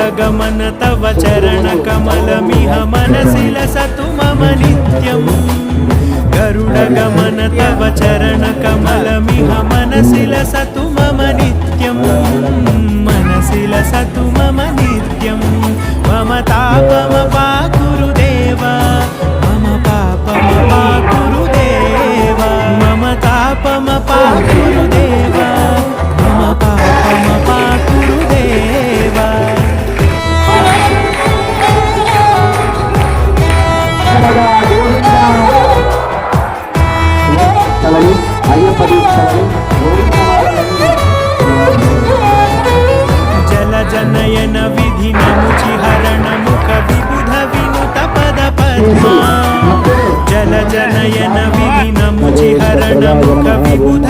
गरुडगमन तव चरणकमलमिह मनसि लसतु मम नित्यम् गरुडगमन तव चरणकमलमिह मनसि लसतु मम नित्यम् मनसि लसतु मम नित्यम् मम तापमपाकुरुदेव मम पापमपाकुरुदेव मम तापमपाकुरुदेव मम पापमपाकुरुदेव जलजनयन विधिनमुचिहरण मुख विबुध विनुत पद पद्मा जलजनयन विधिनमुचिहरण मुख विबुध